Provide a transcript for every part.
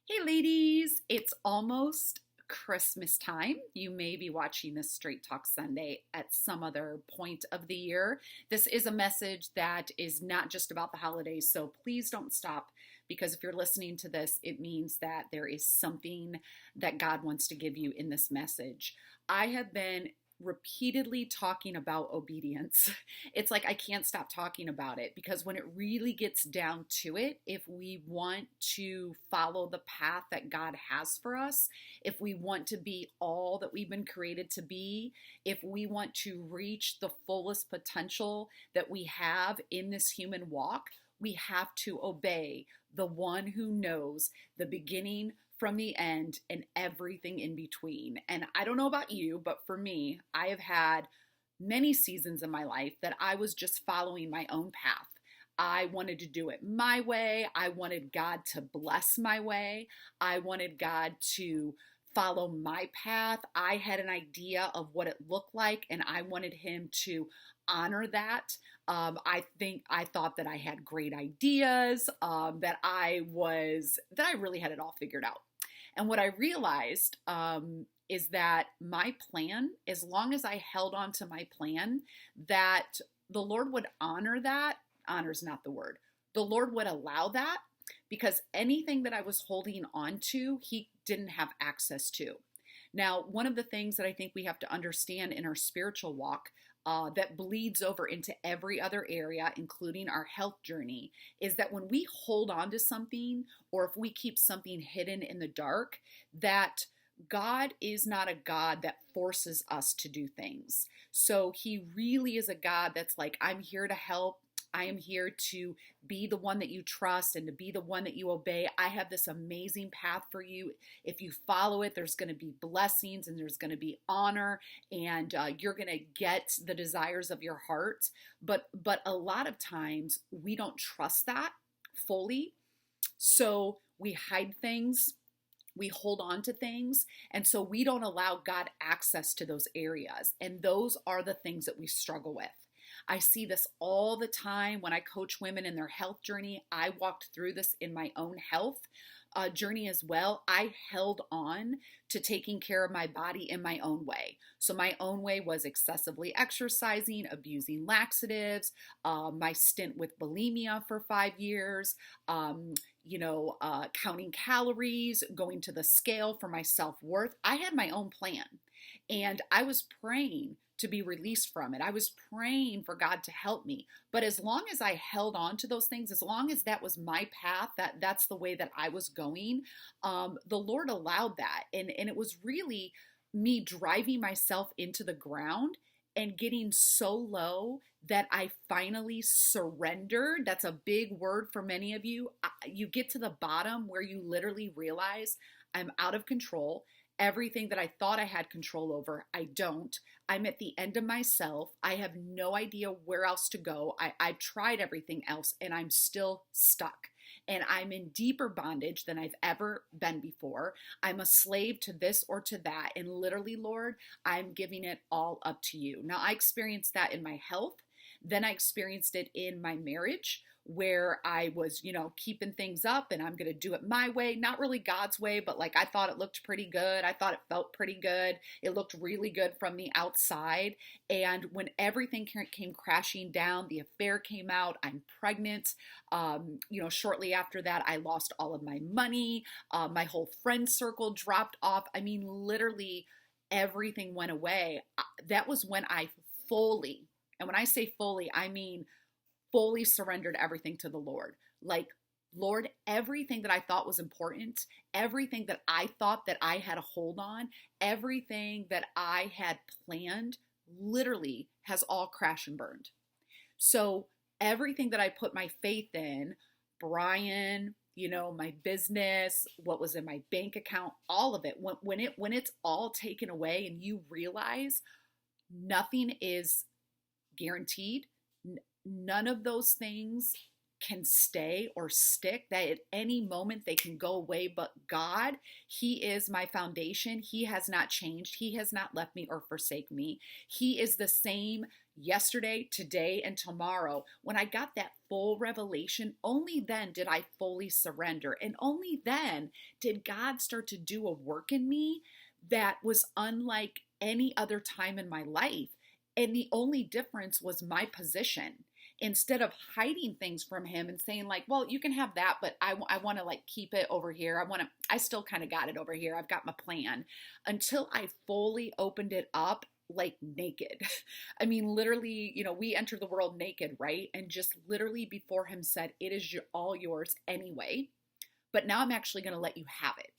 Hey ladies, it's almost Christmas time. You may be watching this Straight Talk Sunday at some other point of the year. This is a message that is not just about the holidays, so please don't stop because if you're listening to this, it means that there is something that God wants to give you in this message. I have been repeatedly talking about obedience. It's like I can't stop talking about it because when it really gets down to it, if we want to follow the path that God has for us, if we want to be all that we've been created to be, if we want to reach the fullest potential that we have in this human walk, we have to obey the one who knows the beginning from the end and everything in between. And I don't know about you, but for me, I have had many seasons in my life that I was just following my own path. I wanted to do it my way. I wanted God to bless my way. I wanted God to follow my path. I had an idea of what it looked like, and I wanted Him to honor that. I thought that I had great ideas, that I really had it all figured out. And what I realized is that my plan, as long as I held on to my plan, that the Lord would honor that. Honor is not the word. The Lord would allow that because anything that I was holding on to, He didn't have access to. Now, one of the things that I think we have to understand in our spiritual walk that bleeds over into every other area, including our health journey, is that when we hold on to something or if we keep something hidden in the dark, that God is not a God that forces us to do things. So He really is a God that's like, I'm here to help. I am here to be the one that you trust and to be the one that you obey. I have this amazing path for you. If you follow it, there's going to be blessings and there's going to be honor, and you're going to get the desires of your heart. But a lot of times we don't trust that fully. So we hide things. We hold on to things, and so we don't allow God access to those areas. And those are the things that we struggle with. I see this all the time when I coach women in their health journey. I walked through this in my own health journey as well. I held on to taking care of my body in my own way. So my own way was excessively exercising, abusing laxatives, my stint with bulimia for 5 years, counting calories, going to the scale for my self-worth. I had my own plan, and I was praying to be released from it. I was praying for God to help me. But as long as I held on to those things, as long as that was my path, that's the way that I was going, the Lord allowed that. And it was really me driving myself into the ground and getting so low that I finally surrendered. That's a big word for many of you. You get to the bottom where you literally realize I'm out of control. Everything that I thought I had control over, I don't. I'm at the end of myself. I have no idea where else to go. I've tried everything else and I'm still stuck. And I'm in deeper bondage than I've ever been before. I'm a slave to this or to that. And literally, Lord, I'm giving it all up to you. Now, I experienced that in my health. Then I experienced it in my marriage, where I was, keeping things up and I'm going to do it my way, not really God's way, but like I thought it looked pretty good. I thought it felt pretty good. It looked really good from the outside. And when everything came crashing down, the affair came out, I'm pregnant. Shortly after that, I lost all of my money. My whole friend circle dropped off. I mean, literally everything went away. That was when I fully, and when I say fully, I mean fully surrendered everything to the Lord. Like, Lord, everything that I thought was important, everything that I thought that I had a hold on, everything that I had planned literally has all crashed and burned. So everything that I put my faith in, Brian, my business, what was in my bank account, all of it, when it's all taken away and you realize nothing is guaranteed, none of those things can stay or stick, that at any moment they can go away. But God, He is my foundation. He has not changed. He has not left me or forsake me. He is the same yesterday, today, and tomorrow. When I got that full revelation, only then did I fully surrender. And only then did God start to do a work in me that was unlike any other time in my life. And the only difference was my position. Instead of hiding things from him and saying like, well, you can have that, but I want to like keep it over here. I still kind of got it over here. I've got my plan, until I fully opened it up, like naked. I mean, literally, we enter the world naked, right? And just literally before him said, it is all yours anyway, but now I'm actually going to let you have it.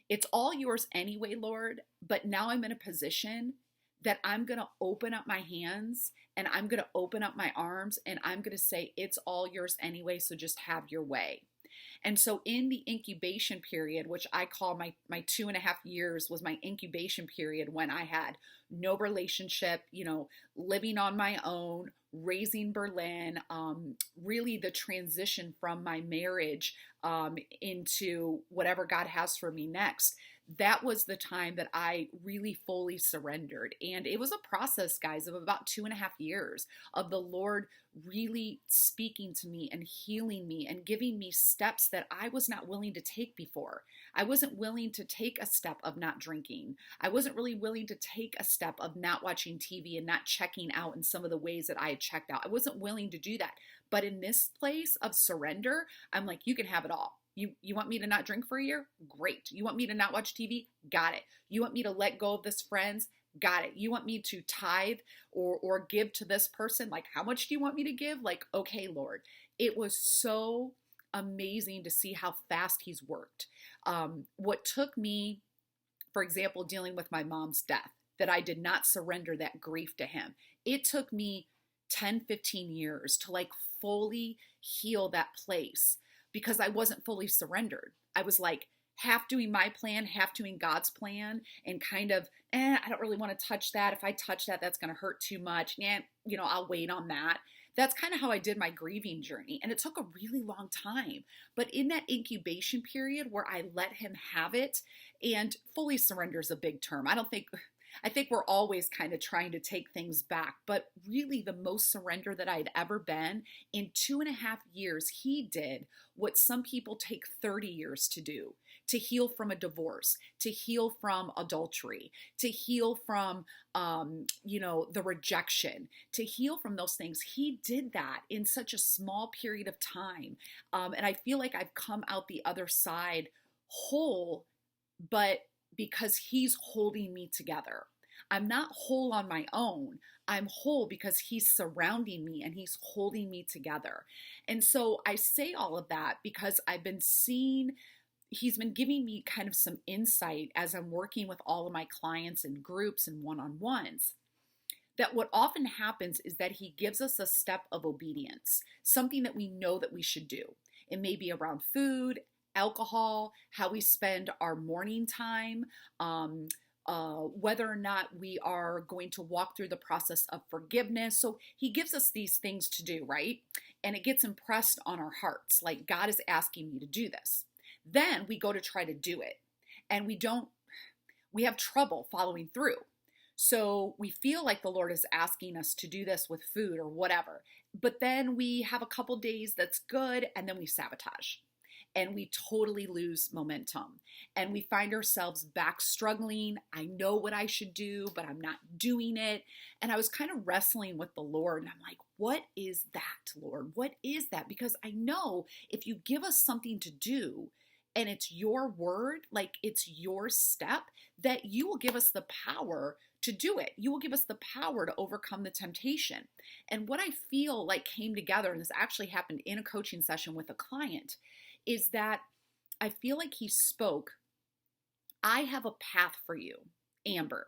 It's all yours anyway, Lord, but now I'm in a position that I'm going to open up my hands and I'm going to open up my arms and I'm going to say, it's all yours anyway, so just have your way. And so in the incubation period, which I call my 2.5 years was my incubation period, when I had no relationship, living on my own, raising Berlin, really the transition from my marriage into whatever God has for me next. That was the time that I really fully surrendered. And it was a process, guys, of about 2.5 years of the Lord really speaking to me and healing me and giving me steps that I was not willing to take before. I wasn't willing to take a step of not drinking. I wasn't really willing to take a step of not watching TV and not checking out in some of the ways that I had checked out. I wasn't willing to do that. But in this place of surrender, I'm like, you can have it all. You want me to not drink for a year? Great. You want me to not watch TV? Got it. You want me to let go of this friends? Got it. You want me to tithe or give to this person? Like, how much do you want me to give? Like, okay, Lord. It was so amazing to see how fast he's worked. What took me, for example, dealing with my mom's death, that I did not surrender that grief to him. It took me 10, 15 years to like fully heal that place, because I wasn't fully surrendered. I was like half doing my plan, half doing God's plan, and kind of, I don't really want to touch that. If I touch that, that's going to hurt too much. I'll wait on that. That's kind of how I did my grieving journey. And it took a really long time. But in that incubation period where I let him have it, and fully surrender is a big term. I think we're always kind of trying to take things back, but really the most surrender that I'd ever been in 2.5 years, he did what some people take 30 years to do, to heal from a divorce, to heal from adultery, to heal from, the rejection, to heal from those things. He did that in such a small period of time. And I feel like I've come out the other side whole, but because he's holding me together. I'm not whole on my own. I'm whole because he's surrounding me and he's holding me together. And so I say all of that because I've been seeing, he's been giving me kind of some insight as I'm working with all of my clients in groups and one-on-ones, that what often happens is that he gives us a step of obedience, something that we know that we should do. It may be around food, alcohol, how we spend our morning time, whether or not we are going to walk through the process of forgiveness. So he gives us these things to do, right? And it gets impressed on our hearts, like God is asking me to do this. Then we go to try to do it, and we have trouble following through. So we feel like the Lord is asking us to do this with food or whatever, but then we have a couple days that's good, and then we sabotage. And we totally lose momentum, and we find ourselves back struggling. I know what I should do, but I'm not doing it. And I was kind of wrestling with the Lord, and I'm like, what is that, Lord? What is that? Because I know if you give us something to do and it's your word, like it's your step, that you will give us the power to do it. You will give us the power to overcome the temptation. And what I feel like came together, and this actually happened in a coaching session with a client, is that I feel like he spoke, I have a path for you, Amber,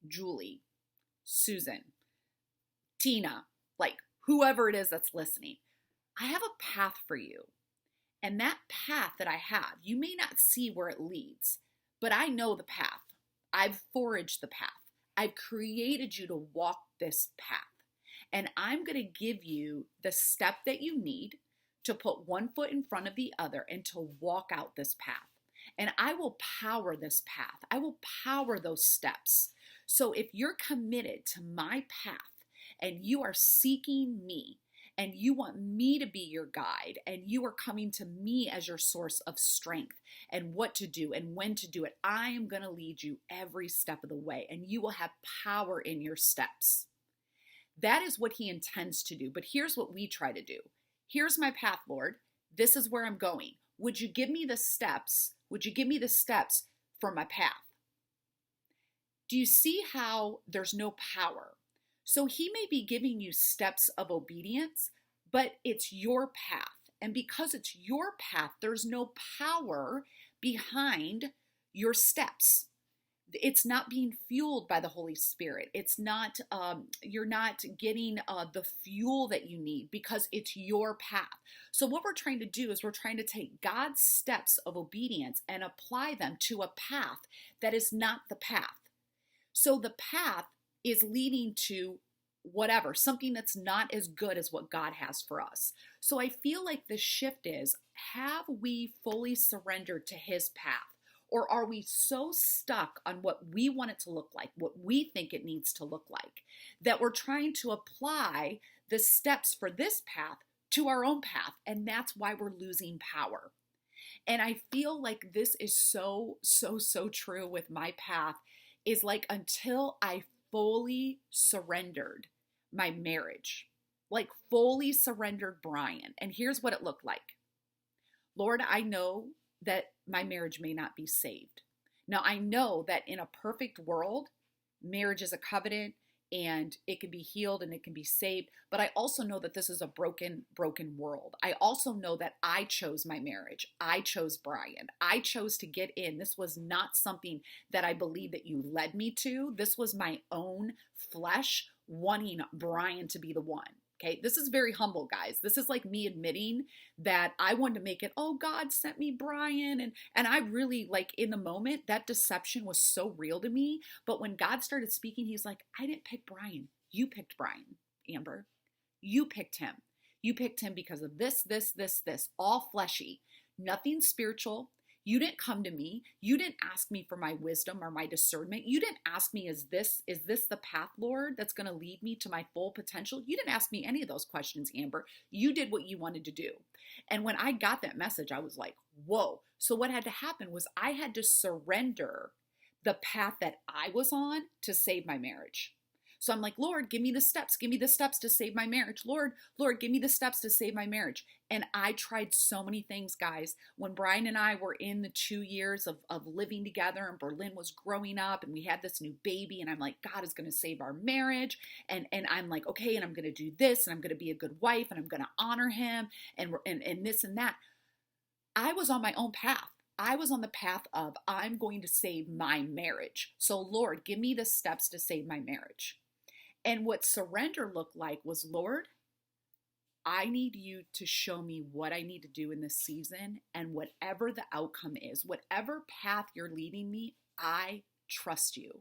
Julie, Susan, Tina, like whoever it is that's listening. I have a path for you. And that path that I have, you may not see where it leads, but I know the path. I've foraged the path. I've created you to walk this path. And I'm going to give you the step that you need to put one foot in front of the other and to walk out this path. And I will power this path. I will power those steps. So if you're committed to my path and you are seeking me, and you want me to be your guide, and you are coming to me as your source of strength and what to do and when to do it, I am going to lead you every step of the way, and you will have power in your steps. That is what he intends to do. But here's what we try to do. Here's my path, Lord. This is where I'm going. Would you give me the steps? Would you give me the steps for my path? Do you see how there's no power? So he may be giving you steps of obedience, but it's your path. And because it's your path, there's no power behind your steps. It's not being fueled by the Holy Spirit. It's not, you're not getting the fuel that you need because it's your path. So what we're trying to do is we're trying to take God's steps of obedience and apply them to a path that is not the path. So the path is leading to whatever, something that's not as good as what God has for us. So I feel like the shift is, have we fully surrendered to his path? Or are we so stuck on what we want it to look like, what we think it needs to look like, that we're trying to apply the steps for this path to our own path? And that's why we're losing power. And I feel like this is so true with my path, is like until I fully surrendered my marriage, like fully surrendered Brian. And here's what it looked like. Lord, I know that my marriage may not be saved. Now, I know that in a perfect world, marriage is a covenant and it can be healed and it can be saved. But I also know that this is a broken world. I also know that I chose my marriage. I chose Brian. I chose to get in. This was not something that I believe that you led me to. This was my own flesh wanting Brian to be the one. Okay, this is very humble, guys. This is like me admitting that I wanted to make it, oh, God sent me Brian. And I really, like, in the moment, that deception was so real to me. But when God started speaking, he's like, I didn't pick Brian. You picked Brian, Amber. You picked him. You picked him because of this, all fleshy, nothing spiritual. You didn't come to me. You didn't ask me for my wisdom or my discernment. You didn't ask me, is this the path, Lord, that's going to lead me to my full potential? You didn't ask me any of those questions, Amber. You did what you wanted to do. And when I got that message, I was like, whoa. So what had to happen was I had to surrender the path that I was on to save my marriage. So I'm like, Lord, give me the steps. Give me the steps to save my marriage. Lord, give me the steps to save my marriage. And I tried so many things, guys. When Brian and I were in the 2 years of living together and Berlin was growing up and we had this new baby and I'm like, God is going to save our marriage. And I'm like, okay, and I'm going to do this and I'm going to be a good wife and I'm going to honor him and this and that. I was on my own path. I was on the path of, I'm going to save my marriage. So Lord, give me the steps to save my marriage. And what surrender looked like was, Lord, I need you to show me what I need to do in this season, and whatever the outcome is, whatever path you're leading me, I trust you.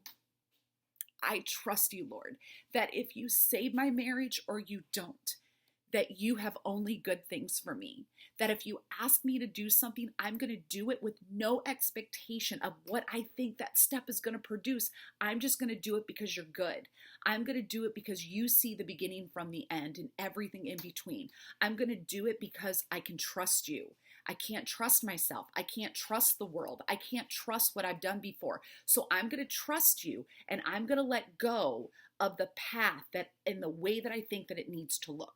I trust you, Lord, that if you save my marriage or you don't, that you have only good things for me. That if you ask me to do something, I'm going to do it with no expectation of what I think that step is going to produce. I'm just going to do it because you're good. I'm going to do it because you see the beginning from the end and everything in between. I'm going to do it because I can trust you. I can't trust myself. I can't trust the world. I can't trust what I've done before. So I'm going to trust you, and I'm going to let go of the path that in the way that I think that it needs to look.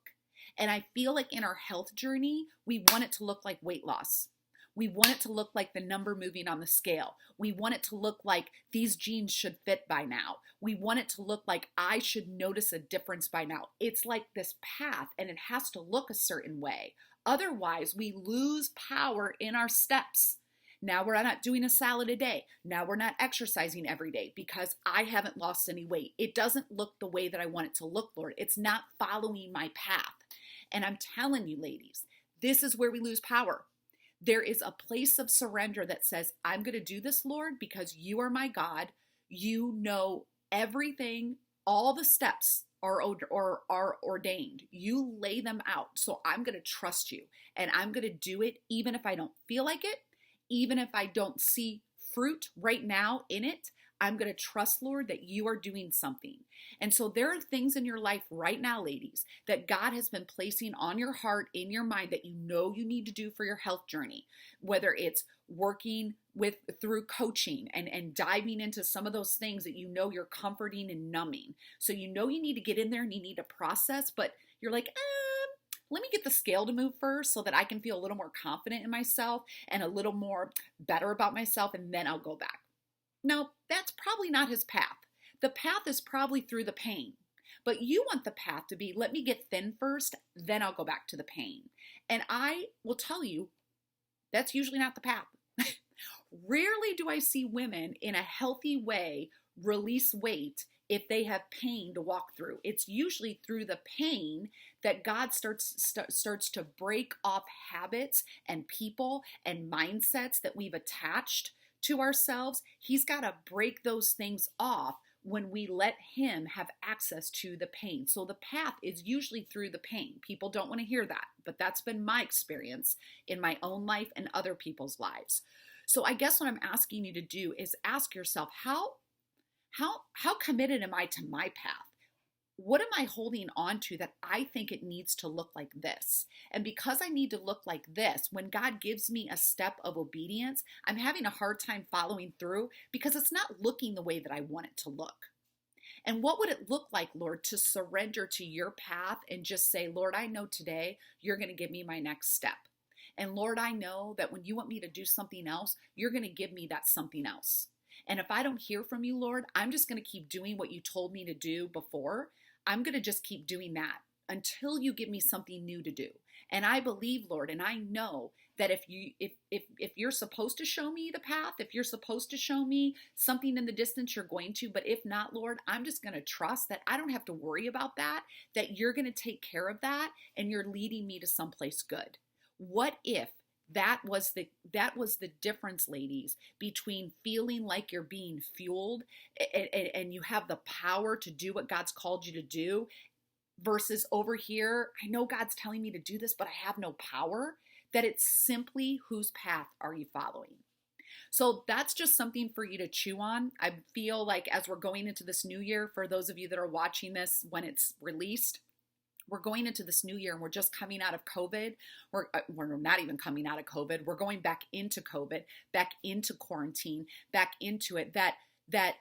And I feel like in our health journey, we want it to look like weight loss. We want it to look like the number moving on the scale. We want it to look like these jeans should fit by now. We want it to look like I should notice a difference by now. It's like this path, and it has to look a certain way. Otherwise, we lose power in our steps. Now we're not doing a salad a day. Now we're not exercising every day because I haven't lost any weight. It doesn't look the way that I want it to look, Lord. It's not following my path. And I'm telling you, ladies, this is where we lose power. There is a place of surrender that says, I'm going to do this, Lord, because you are my God. You know everything. All the steps are ordained. You lay them out. So I'm going to trust you, and I'm going to do it even if I don't feel like it, even if I don't see fruit right now in it. I'm going to trust, Lord, that you are doing something. And so there are things in your life right now, ladies, that God has been placing on your heart, in your mind, that you know you need to do for your health journey, whether it's working through coaching and diving into some of those things that you know you're comforting and numbing. So you know you need to get in there and you need to process, but you're like, let me get the scale to move first so that I can feel a little more confident in myself and a little more better about myself, and then I'll go back. No, that's probably not his path. The path is probably through the pain. But you want the path to be, let me get thin first, then I'll go back to the pain. And I will tell you, that's usually not the path. Rarely do I see women in a healthy way release weight if they have pain to walk through. It's usually through the pain that God starts to break off habits and people and mindsets that we've attached to ourselves. He's got to break those things off when we let him have access to the pain. So the path is usually through the pain. People don't want to hear that, but that's been my experience in my own life and other people's lives. So I guess what I'm asking you to do is ask yourself, how committed am I to my path? What am I holding on to that I think it needs to look like this? And because I need to look like this, when God gives me a step of obedience, I'm having a hard time following through because it's not looking the way that I want it to look. And what would it look like, Lord, to surrender to your path and just say, Lord, I know today you're going to give me my next step. And Lord, I know that when you want me to do something else, you're going to give me that something else. And if I don't hear from you, Lord, I'm just going to keep doing what you told me to do before. I'm going to just keep doing that until you give me something new to do. And I believe, Lord, and I know that if you're supposed to show me the path, if you're supposed to show me something in the distance, you're going to. But if not, Lord, I'm just going to trust that I don't have to worry about that you're going to take care of that and you're leading me to someplace good. What if that was the difference, ladies, between feeling like you're being fueled and you have the power to do what God's called you to do versus over here, I know God's telling me to do this, but I have no power, that it's simply whose path are you following? So that's just something for you to chew on. I feel like as we're going into this new year, for those of you that are watching this when it's released, we're going into this new year and we're just coming out of COVID. We're not even coming out of COVID. We're going back into COVID, back into quarantine, back into it. That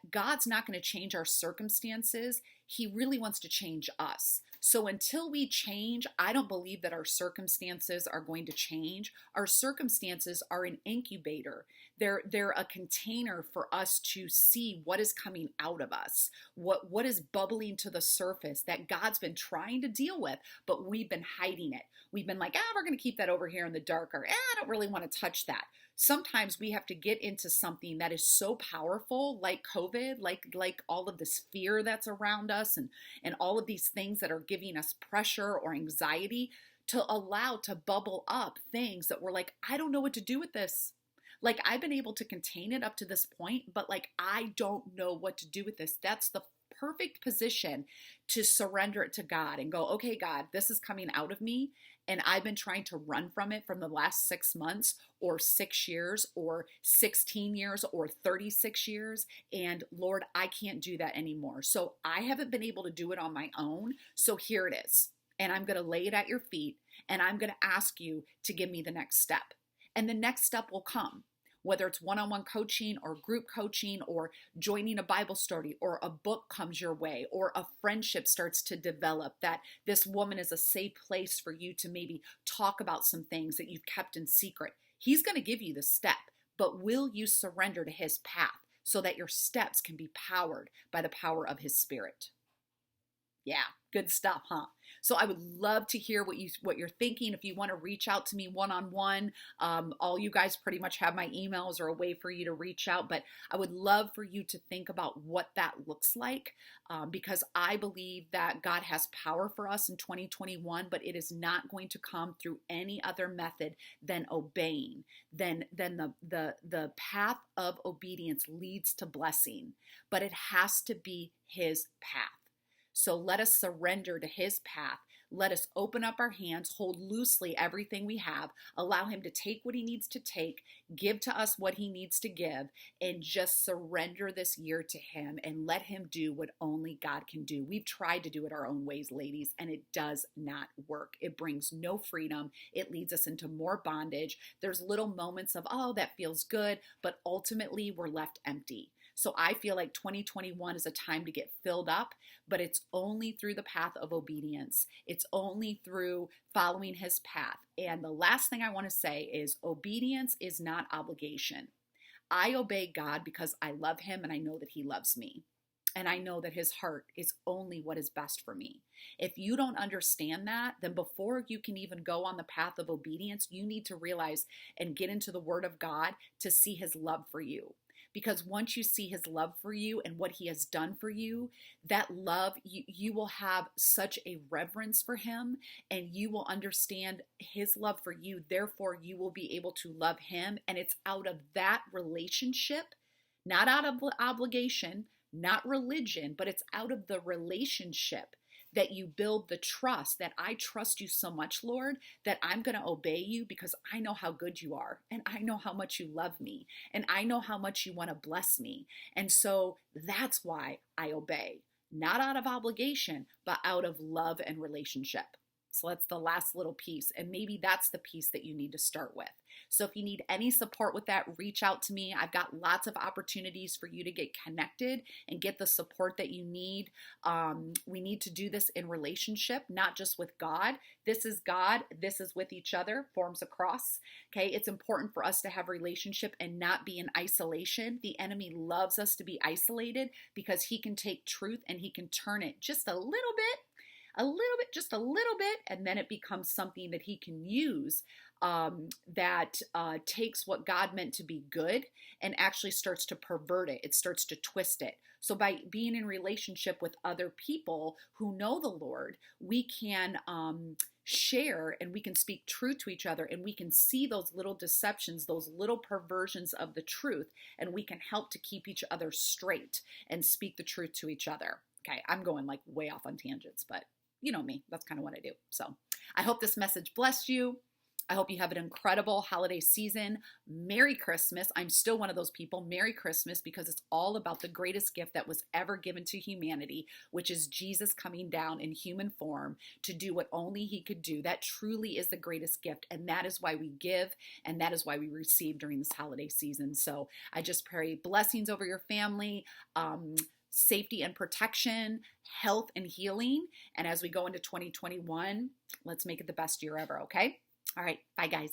God's not going to change our circumstances. He really wants to change us. So until we change, I don't believe that our circumstances are going to change. Our circumstances are an incubator. They're a container for us to see what is coming out of us, what is bubbling to the surface that God's been trying to deal with, but we've been hiding it. We've been like, we're going to keep that over here in the dark, or I don't really want to touch that. Sometimes we have to get into something that is so powerful, like COVID, like all of this fear that's around us and all of these things that are giving us pressure or anxiety, to allow to bubble up things that we're like, I don't know what to do with this. Like, I've been able to contain it up to this point, but like, I don't know what to do with this. That's the perfect position to surrender it to God and go, okay, God, this is coming out of me. And I've been trying to run from it from the last 6 months or 6 years or 16 years or 36 years. And Lord, I can't do that anymore. So I haven't been able to do it on my own. So here it is. And I'm going to lay it at your feet and I'm going to ask you to give me the next step. And the next step will come. Whether it's one-on-one coaching or group coaching or joining a Bible study or a book comes your way or a friendship starts to develop, that this woman is a safe place for you to maybe talk about some things that you've kept in secret. He's going to give you the step, but will you surrender to his path so that your steps can be powered by the power of his Spirit? Yeah, good stuff, huh? So I would love to hear what you're thinking. If you want to reach out to me one-on-one, all you guys pretty much have my emails or a way for you to reach out. But I would love for you to think about what that looks like, because I believe that God has power for us in 2021, but it is not going to come through any other method than obeying. Then the path of obedience leads to blessing, but it has to be his path. So let us surrender to his path. Let us open up our hands, hold loosely everything we have, allow him to take what he needs to take, give to us what he needs to give, and just surrender this year to him and let him do what only God can do. We've tried to do it our own ways, ladies, and it does not work. It brings no freedom. It leads us into more bondage. There's little moments of, oh, that feels good, but ultimately we're left empty. So I feel like 2021 is a time to get filled up, but it's only through the path of obedience. It's only through following his path. And the last thing I want to say is obedience is not obligation. I obey God because I love him and I know that he loves me. And I know that his heart is only what is best for me. If you don't understand that, then before you can even go on the path of obedience, you need to realize and get into the word of God to see his love for you. Because once you see his love for you and what he has done for you, that love, you will have such a reverence for him and you will understand his love for you. Therefore, you will be able to love him. And it's out of that relationship, not out of obligation, not religion, but it's out of the relationship that you build the trust that I trust you so much, Lord, that I'm going to obey you because I know how good you are and I know how much you love me and I know how much you want to bless me. And so that's why I obey, not out of obligation, but out of love and relationship. So that's the last little piece. And maybe that's the piece that you need to start with. So if you need any support with that, reach out to me. I've got lots of opportunities for you to get connected and get the support that you need. We need to do this in relationship, not just with God. This is God. This is with each other, forms a cross. Okay. It's important for us to have relationship and not be in isolation. The enemy loves us to be isolated because he can take truth and he can turn it just a little bit, just a little bit, and then it becomes something that he can use that takes what God meant to be good and actually starts to pervert it. It starts to twist it. So by being in relationship with other people who know the Lord, we can share and we can speak truth to each other and we can see those little deceptions, those little perversions of the truth, and we can help to keep each other straight and speak the truth to each other. Okay, I'm going like way off on tangents, but you know me, that's kind of what I do. So I hope this message blessed you. I hope you have an incredible holiday season. Merry Christmas. I'm still one of those people. Merry Christmas, because it's all about the greatest gift that was ever given to humanity, which is Jesus coming down in human form to do what only he could do. That truly is the greatest gift. And that is why we give. And that is why we receive during this holiday season. So I just pray blessings over your family, safety and protection, health and healing. And as we go into 2021, let's make it the best year ever, okay? All right, bye guys.